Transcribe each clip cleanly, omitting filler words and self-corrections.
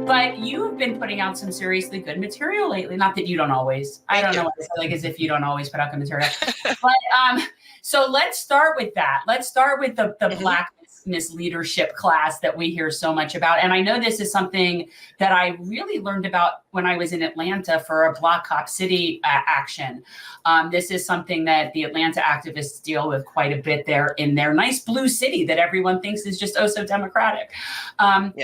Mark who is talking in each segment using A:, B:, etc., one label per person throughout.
A: But you have been putting out some seriously good material lately. Not that you don't always. I don't know what to say, like as if you don't always put out good material. But so let's start with that. Let's start with the Black MISLEADERSHIP class that we hear so much about. And I know this is something that I really learned about when I was in Atlanta for a Block Cop City action. This is something that the Atlanta activists deal with quite a bit there in their nice blue city that everyone thinks is just oh so democratic. And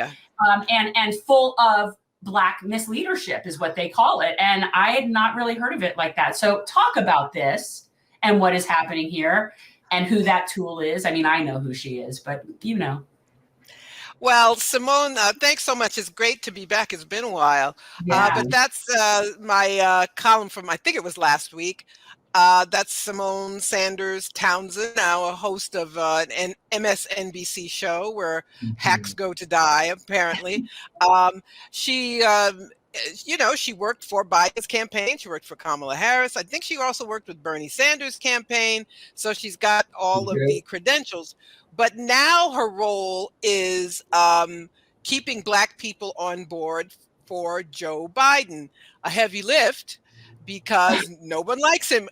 A: full of Black MISLEADERSHIP is what they call it. And I had not really heard of it like that. So talk about this and what is happening here and who that tool is. I mean, I know who she is, but you know.
B: Well, Simone, thanks so much. It's great to be back. It's been a while. But that's my column from, I think it was last week. That's Simone Sanders Townsend, now a host of an MSNBC show where hacks go to die, apparently. She worked for Biden's campaign. She worked for Kamala Harris. I think she also worked with Bernie Sanders' campaign. So she's got all of the credentials. But now her role is keeping Black people on board for Joe Biden, a heavy lift because no one likes him.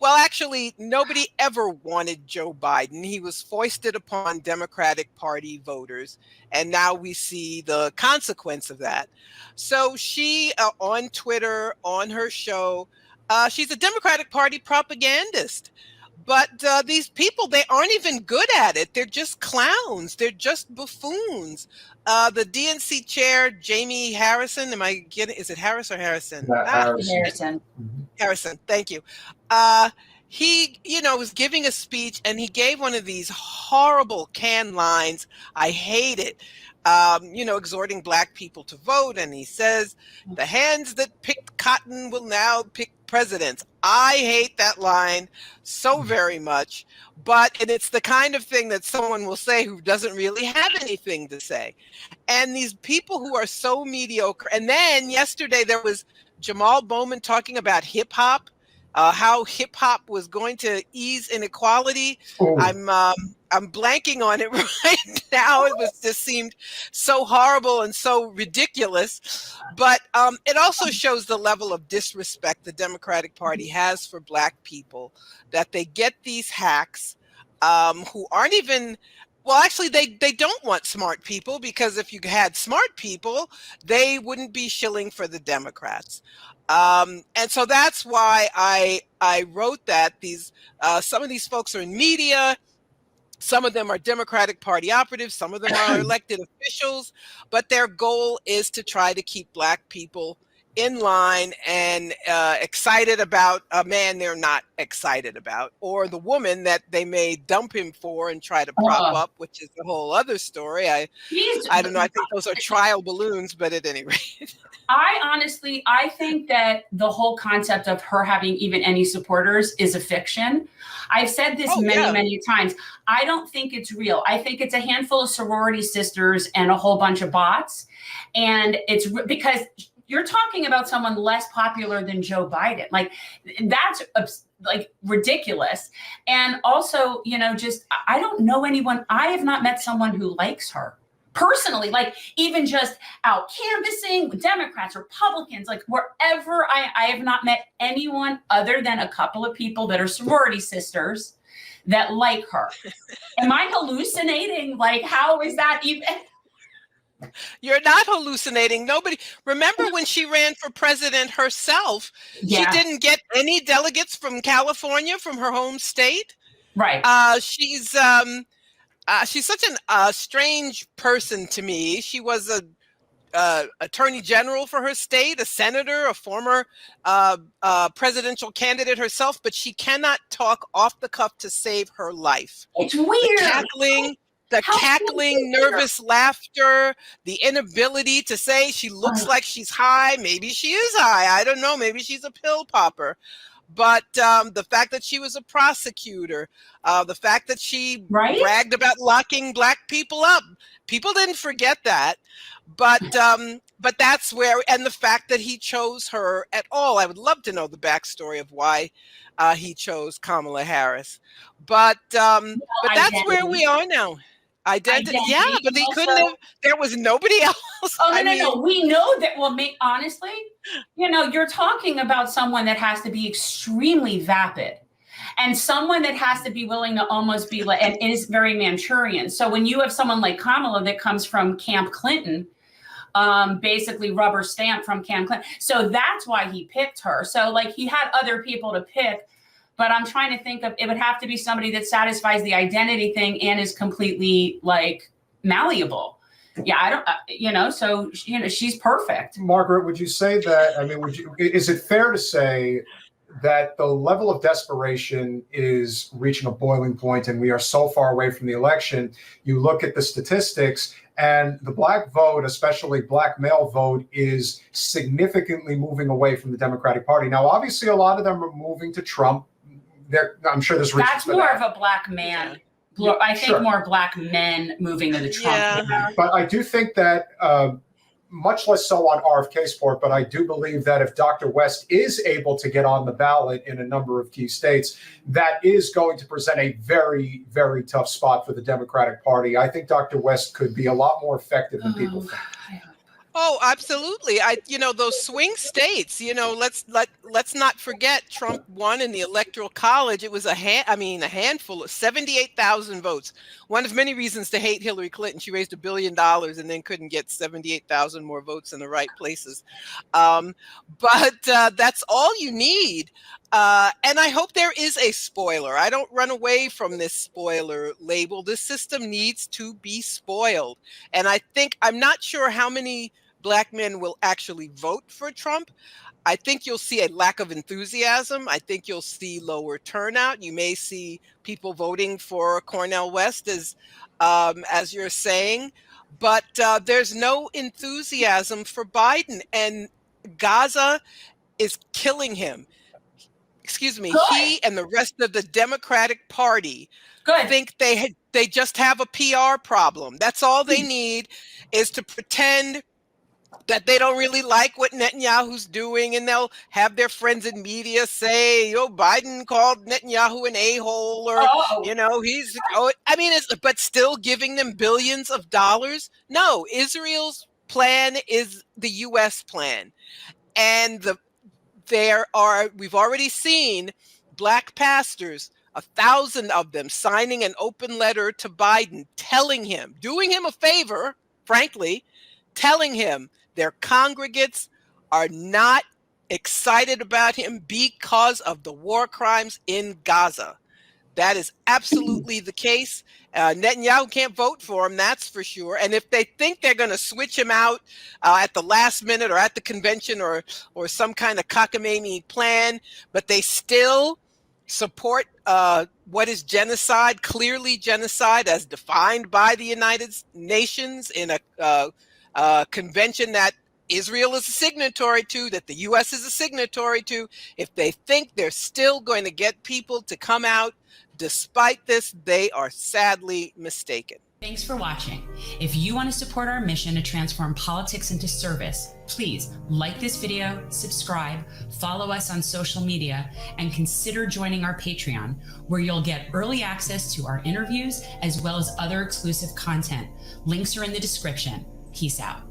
B: Actually, nobody ever wanted Joe Biden. He was foisted upon Democratic Party voters, and now we see the consequence of that. So she, on Twitter, on her show, she's a Democratic Party propagandist. But these people, they aren't even good at it. They're just clowns. They're just buffoons. The DNC chair, Jamie Harrison, is it Harris or Harrison?
A: Harrison.
B: Harrison, thank you. He, was giving a speech and he gave one of these horrible canned lines. I hate it. Exhorting Black people to vote. And he says, the hands that picked cotton will now pick presidents. I hate that line so very much, and it's the kind of thing that someone will say who doesn't really have anything to say. And these people who are so mediocre. And then yesterday there was Jamal Bowman talking about hip hop, how hip hop was going to ease inequality. I'm blanking on it right now. It just seemed so horrible and so ridiculous. But it also shows the level of disrespect the Democratic Party has for Black people, that they get these hacks who aren't even, actually, they don't want smart people, because if you had smart people, they wouldn't be shilling for the Democrats. And so that's why I wrote that. Some of these folks are in media. Some of them are Democratic Party operatives. Some of them are elected officials. But their goal is to try to keep Black people in line and excited about a man they're not excited about, or the woman that they may dump him for and try to prop up, which is a whole other story. I don't know. I think those are trial balloons, but at any rate.
A: I think that the whole concept of her having even any supporters is a fiction. I've said this many times. I don't think it's real. I think it's a handful of sorority sisters and a whole bunch of bots. And it's because you're talking about someone less popular than Joe Biden. Like, that's ridiculous. And also, I don't know anyone. I have not met someone who likes her personally, even just out canvassing with Democrats, Republicans, wherever. I have not met anyone other than a couple of people that are sorority sisters that like her. Am I hallucinating? How is that even?
B: You're not hallucinating. Nobody. Remember when she ran for president herself, she didn't get any delegates from California, from her home state.
A: Right.
B: She's such a strange person to me. She was a attorney general for her state, a senator, a former presidential candidate herself, but she cannot talk off the cuff to save her life.
A: It's weird.
B: The cackling, nervous laughter, the inability to say she looks like she's high. Maybe she is high. I don't know. Maybe she's a pill popper. But the fact that she was a prosecutor, the fact that she bragged about locking Black people up, people didn't forget that. But that's where, and the fact that he chose her at all. I would love to know the backstory of why he chose Kamala Harris. But that's where we are now. Identity. Yeah,
A: identity.
B: but
A: And
B: they couldn't
A: also,
B: have, there was nobody else.
A: oh, no,
B: I
A: no,
B: mean,
A: no. We know that. Well, honestly, you're talking about someone that has to be extremely vapid and someone that has to be willing to almost be like, and is very Manchurian. So when you have someone like Kamala that comes from Camp Clinton, basically rubber stamp from Camp Clinton. So that's why he picked her. So like he had other people to pick, but I'm trying to think of, it would have to be somebody that satisfies the identity thing and is completely like malleable. Yeah, I don't, so, she's perfect.
C: Margaret, would you say that, I mean, is it fair to say that the level of desperation is reaching a boiling point and we are so far away from the election? You look at the statistics and the Black vote, especially Black male vote, is significantly moving away from the Democratic Party. Now, obviously, a lot of them are moving to Trump. I'm sure there's reasons
A: That's
C: for
A: more
C: that.
A: of a Black man.
C: Yeah,
A: I think
C: sure.
A: more Black men moving to the Trump.
B: Yeah.
C: But I do think that, much less so on RFK's part, but I do believe that if Dr. West is able to get on the ballot in a number of key states, that is going to present a very, very tough spot for the Democratic Party. I think Dr. West could be a lot more effective than people think.
B: Oh, absolutely. Those swing states, let's not forget Trump won in the Electoral College. It was a handful of 78,000 votes. One of many reasons to hate Hillary Clinton. She raised $1 billion and then couldn't get 78,000 more votes in the right places. But that's all you need. And I hope there is a spoiler. I don't run away from this spoiler label. This system needs to be spoiled. And I'm not sure how many Black men will actually vote for Trump. I think you'll see a lack of enthusiasm. I think you'll see lower turnout. You may see people voting for Cornel West, as you're saying, but there's no enthusiasm for Biden, and Gaza is killing him. Excuse me.
A: Good.
B: He and the rest of the Democratic Party think they just have a PR problem. That's all they need, is to pretend that they don't really like what Netanyahu's doing, and they'll have their friends in media say, Biden called Netanyahu an a-hole, or, but still giving them billions of dollars. No, Israel's plan is the U.S. plan. And we've already seen Black pastors, 1,000 of them, signing an open letter to Biden, telling him, doing him a favor, frankly, telling him their congregates are not excited about him because of the war crimes in Gaza. That is absolutely the case. Netanyahu can't vote for him, that's for sure. And if they think they're going to switch him out at the last minute or at the convention or some kind of cockamamie plan, but they still support what is genocide, clearly genocide as defined by the United Nations in a convention that Israel is a signatory to, that the U.S. is a signatory to. If they think they're still going to get people to come out despite this, they are sadly mistaken.
D: Thanks for watching. If you want to support our mission to transform politics into service, please like this video, subscribe, follow us on social media, and consider joining our Patreon, where you'll get early access to our interviews as well as other exclusive content. Links are in the description. Peace out.